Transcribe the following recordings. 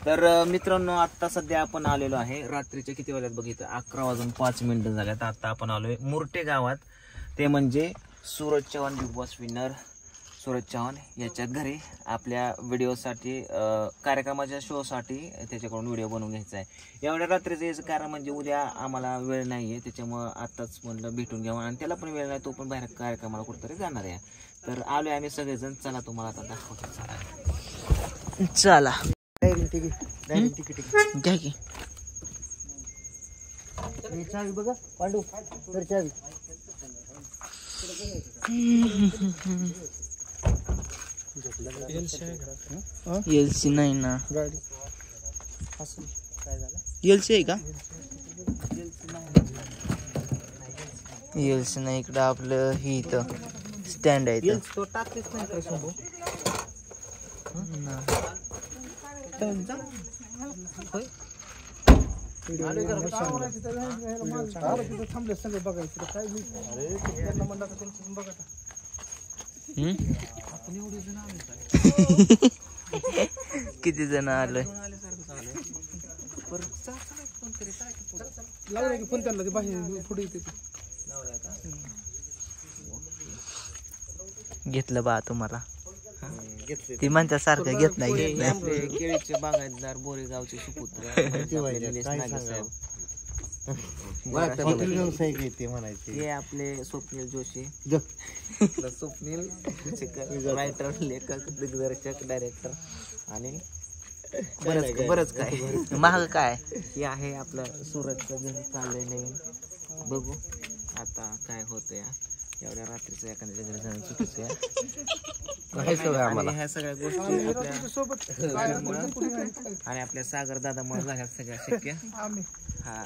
तर मित्रांनो आता सध्या आपण आलेलो आहे रात्रीचे किती वाजल्यात बघितलं 11:05 झाल्यात. आता आपण आलोय मुर्टे गावात, ते म्हणजे Suraj Chavan big boss winner Suraj Chavan याच्यात घरी आपल्या व्हिडिओसाठी कार्यक्रमाच्या शोसाठी त्याच्याकडून व्हिडिओ बनवून घ्यायचा आहे. एवढ्या रात्रीचं याचं कारण म्हणजे उद्या आम्हाला वेळ नाही आहे, त्याच्यामुळं आत्ताच म्हटलं भेटून घ्यावं आणि त्याला पण वेळ नाही, तो पण बाहेर कार्यक्रमाला कुठेतरी जाणार आहे. तर आलोय आम्ही सगळेजण. चला तुम्हाला आता दाखवतो. चला घ्या की चावी बघा पांडू तर चावी एलसी नाही ना, गाडी एलसी आहे का? एलसी नाही इकडं आपलं ही इथं स्टँड आहे इथं. तो टाकलीच नाही काय शंभू थांबले सगळे बघायचं काय किती जण आलोय लावलं की पण त्यांना ते बाहेर पुढे येते घेतलं बा तुम्हाला ती म्हणता सारखं घेत नाही. केळीचे बागायतदार बोरेगावचे सुपुत्र हे आपले स्वप्नील जोशी, स्वप्नील रायटर, लेखक, दिग्दर्शक, डायरेक्टर आणि बरंच काय महाग काय. हे आहे आपलं सूरजचं जे चाललंय नवीन. बघू आता काय होतं या एवढ्या रात्रीचं एखाद्या घरी जाणं चुकीचं आहे. आणि ह्या सगळ्या गोष्टी आणि आपल्या सागर दादामुळे झाल्या सगळ्या शक्य. हा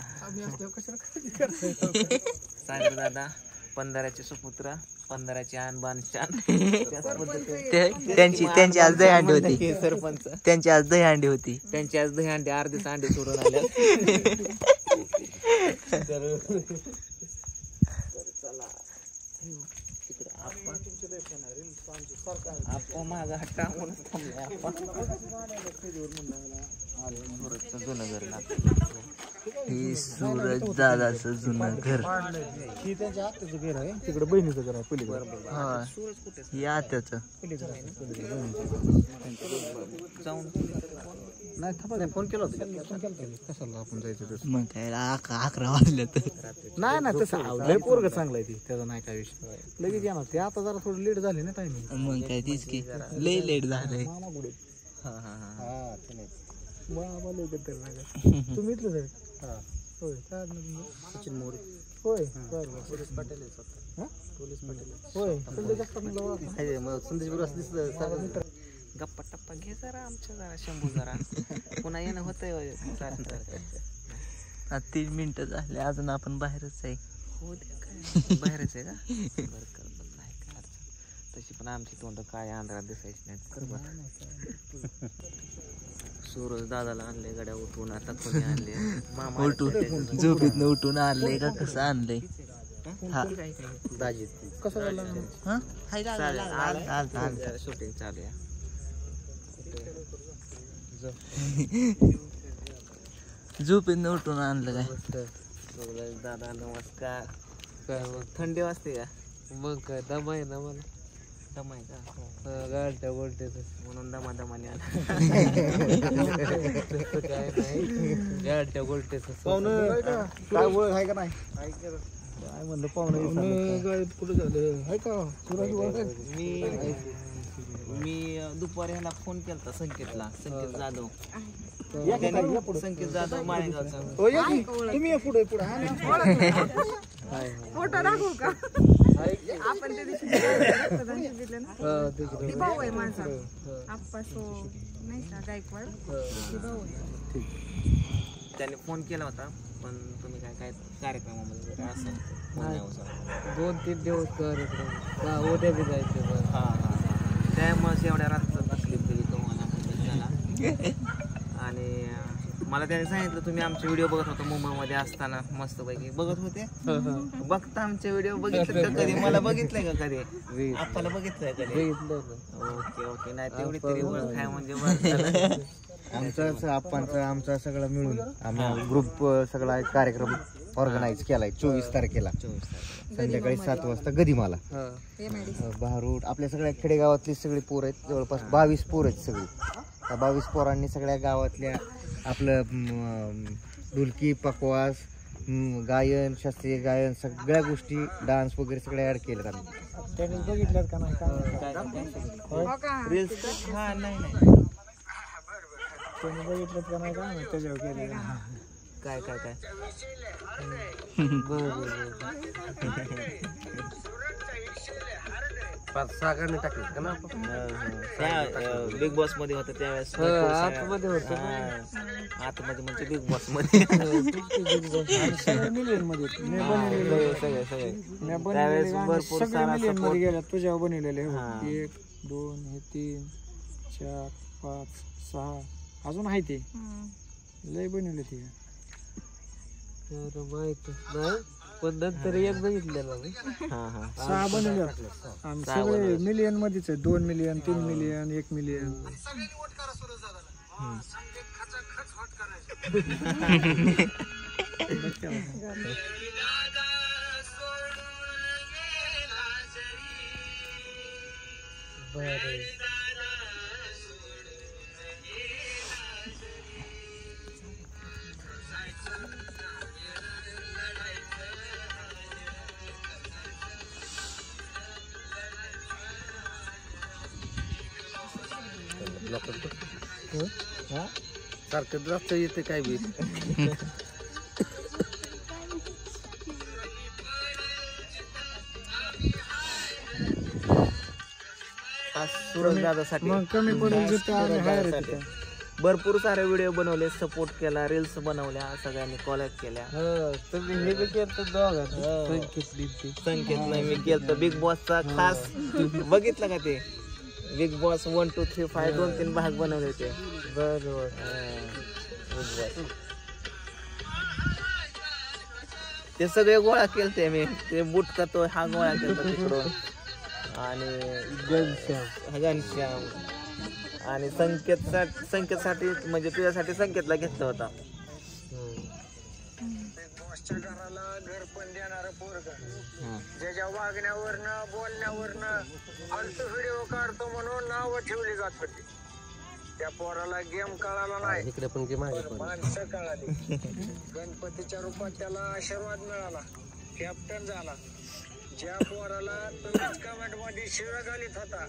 सागर दादा 15चे सुपुत्र, 15चे आणबान शान. त्यांची आज दहीहंडी होती. सरपंच त्यांची आज दहीहंडी होती. त्यांची आज दहीहंडी अर्धेच अंडे सोडून आल्या. आपण माग हट्टा म्हणून जुनं घर हे सूरज दादाचं जुनं घर. ही त्यांच्या आत्याचं घर आहे, तिकडे बहिणीचं घर आहे पलीकडे. हा हे आत्याचं. जाऊन नाही थांबा फोन केला होता कशाला आपण जायचं मग काय 11 वाजले तर नाही ना तसं लय पोरग चांगलं आहे ती, त्याचा नाही काय विषय. लगेच येणार ते, आता जरा थोडं लेट झाले ना टायमिंग. मग काय तीच की लय लेट झालंय. तुम्ही इथलं जाईल होय काय सचिन मोरे होय पोलीस पाटील पोलीस पाटील होय संदेश बरोबर दिसत. गप्पा टप्पा घे जरा आमच्या जरा शंभू जरा पुन्हा येणं होतंय. 3 मिनिटं झाले अजून आपण बाहेरच आहे. हो दे काय बाहेरच आहे का? बरं कर नाही काय अडचण. तशी पण आमची तोंड काय आंध्रात दिसायची नाहीत. कर बरं. सूरज दादाला आणले गड्या उठवून. आता कोणी आणले मामा उठून झोपेतनं उठून आणले का कसं आणलंय? हा दाजी कसं झालं शूटिंग चालू आहे. झोपेतनं उठून आणलं काय? सूरज दादा नमस्कार. काय मग थंडी वाजते का? मग काय दम आहे ना मला. दम आहे का? गाडच्या गोलटेच म्हणून दमादमाने आला. काय नाही गाडच्या गोलटेच काय ओळख आहे का नाही? काय म्हणलं पाहुणे कुठं झालं आहे का? मी दुपारी ह्याला फोन केला संकेतला, संकेत जाधव. संकेत जाधव माळेगावचा. तुम्ही पुढे पुढे फोटो दाखवू का? आपण त्या दिवशी दिले ना, ती भाऊ आहे माझा आप्पा सो नाही का गायकवाड, ती भाऊ आहे. त्याने फोन केला होता पण तुम्ही काय काय कार्यक्रमामध्ये असं 2-3 दिवस कार्यक्रम उद्या बी जायचं. हा हा त्यामुळेच एवढ्या रात्र तकलीफ दिली तुम्हाला. आणि मला त्याने सांगितलं तुम्ही आमचे व्हिडिओ बघत होता मुंबईमध्ये असताना मस्तपैकी बघत होते. बघता आमचे व्हिडिओ बघितले का कधी? मला बघितलंय का कधी? आपल्याला बघितलंय कधी? ओके ओके नाही तेवढी तरी ओळख आहे म्हणजे आमचा सगळा मिळून आम्ही ग्रुप सगळा कार्यक्रम ऑर्गनाईज केलाय 24 तारखेला संध्याकाळी 7 वाजता गदिमाला. भारूड आपल्या सगळ्या खेडेगावातली सगळी पोर आहेत, जवळपास 22 पोर आहेत सगळी. त्या 22 पोरांनी सगळ्या गावातल्या आपलं ढोलकी पकवास गायन शास्त्रीय गायन सगळ्या गोष्टी डान्स वगैरे सगळ्या ऍड केल्यात आम्ही. त्यांनी बघितलं का नाही रील्स हा नाही त्यांनी बघितलं का नाही का त्याच्यावर केलं काय काय काय बिग बॉस मध्ये होतं त्यावेळेस आतमध्ये म्हणजे बिग बॉस मध्ये मिलियन मध्ये सगळे त्यावेळेस भरपूर सारा support. गेला तुझ्यावर बनवलेले 1 2 3 4 5 6 अजून आहे ते लय बनवले ते माहित नाही पण नंतर एक बघितलेलं 6 बनवले आम्ही सगळे मिलियन मध्येच आहे 2 मिलियन 3 मिलियन 1 मिलियन सारखं जास्त येते काय बी सूरजदादासाठी कमी पडेल भरपूर सारे व्हिडिओ बनवले, सपोर्ट केला, रील्स बनवल्या, सगळ्यांनी कॉलेज केल्या. संकेत नाही मी केलं बिग बॉसचा खास बघितलं का ते बिग बॉस 1 2 3 5 2-3 भाग बनवले होते. बरोबर ते सगळे गोळा केलते मी. ते बुटका तो हा गोळा केलता तिकडून आणि घनश्याम आणि संकेतसाठी म्हणजे तुझ्यासाठी संकेतला घेतला होता. घराला घर पण देणारं पोरग ज्याच्या वागण्यावरनं बोलण्यावरनं फालतू व्हिडिओ काढतो म्हणून नाव ठेवली जात होती. त्या पोराला गेम कळाला नाही, इकडे पण गेम माणसं कळाली. गणपतीच्या रूपात त्याला आशीर्वाद मिळाला, कॅप्टन झाला. ज्या पोराला तुम्हीच कमेंट मध्ये शिव्या घालीत होता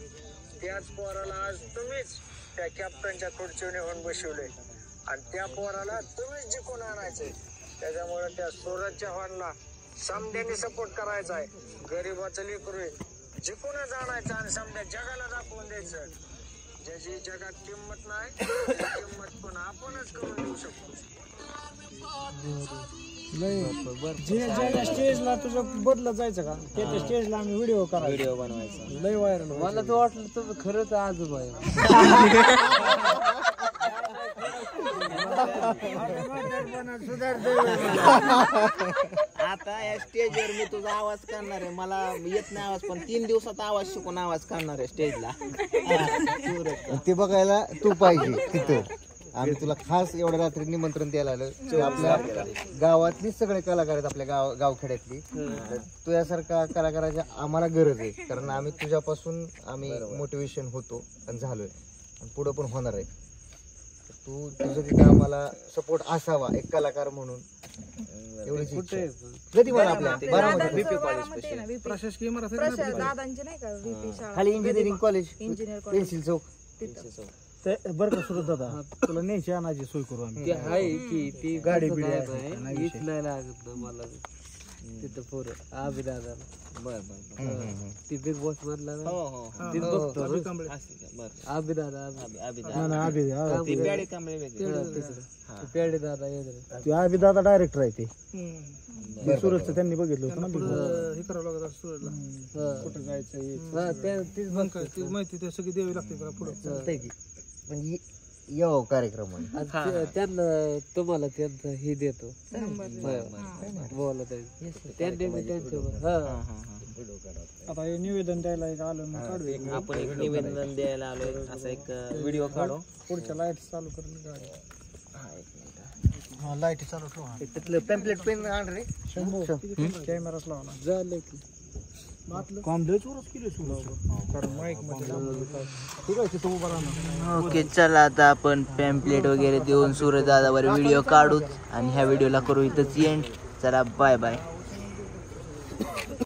त्याच पोराला आज तुम्हीच त्या कॅप्टनच्या खुर्चीवर नेऊन बसवले आणि त्या पोराला तुम्हीच जिंकून आणायचे. त्याच्यामुळे त्या सूरज चव्हाणला समध्याने सपोर्ट करायचा आहे. गरीबाचं लेकरू जिंकूनच आणायचं आणि समध्या जगाला दाखवून द्यायचं. ज्याची जगात किंमत नाही किंमत पण आपणच करून देऊ शकतो. स्टेजला तुझं बदलत जायचं का त्या स्टेजला आम्ही व्हिडिओ बनवायचा लय व्हायरल. मला तर वाटलं तुम्ही खरंच आजोबा आहे. आता या स्टेजवर मी तुझा आवाज करणार आहे. मला येत नाही आवाज पण 3 दिवसात आवाज शिकून आवाज करणार आहे स्टेजला. ते बघायला तू पाहिजे तिथं. आम्ही तुला खास एवढ्या रात्री निमंत्रण द्यायला आलं. आपल्या गावातली सगळे कलाकार आहेत, आपल्या गावखेड्यातली. तुझ्यासारखा कलाकाराची आम्हाला गरज आहे, कारण आम्ही तुझ्यापासून आम्ही मोटिवेशन होतो आणि झालोय आणि पुढं पण होणार आहे. तू तुझं तिथं आम्हाला सपोर्ट असावा एक कलाकार म्हणून एवढीच इच्छा आहे. कधी मला आपल्या बारामती प्रशासकीय दादांचे नाही का VP शाळा खाली इंजिनिअरिंग कॉलेज इंजिनियर पेन्सिल चौक. बरं का सुरत दादा तुला न्यायची आणायची सोय करू आम्ही. आहे की ती गाडी बिडी नाही लागत मला तिथं पोरं आबी दादा. बर ती बिग बॉस मधला आबी दादा पेडे दादा ते आबी दादा डायरेक्टर आहे. ते सुरतचं त्यांनी बघितलं होतं ना बिग बॉस. हे करावं लागत सुरतला कुठं जायचं तीच माहिती ते सगळी द्यावी लागते पुढे म्हणजे येऊ कार्यक्रम त्यांना तुम्हाला त्यांचं हे देतो बोला त्यांच्यासोबत आता हे निवेदन द्यायला एक आलो मग काढू आपण एक निवेदन द्यायला आलोय असा एक व्हिडिओ काढू पुढच्या लाईट चालू करून गाडी लाईट चालू ठेवा तिथलं पॅम्पलेट पेन आण रे कॅमेराच लावला झालं की ओके चला आता आपण पॅम्पलेट वगैरे देऊन सूरज दादावर व्हिडिओ काढूच आणि ह्या व्हिडिओला करू इथंच एंड. चला बाय बाय.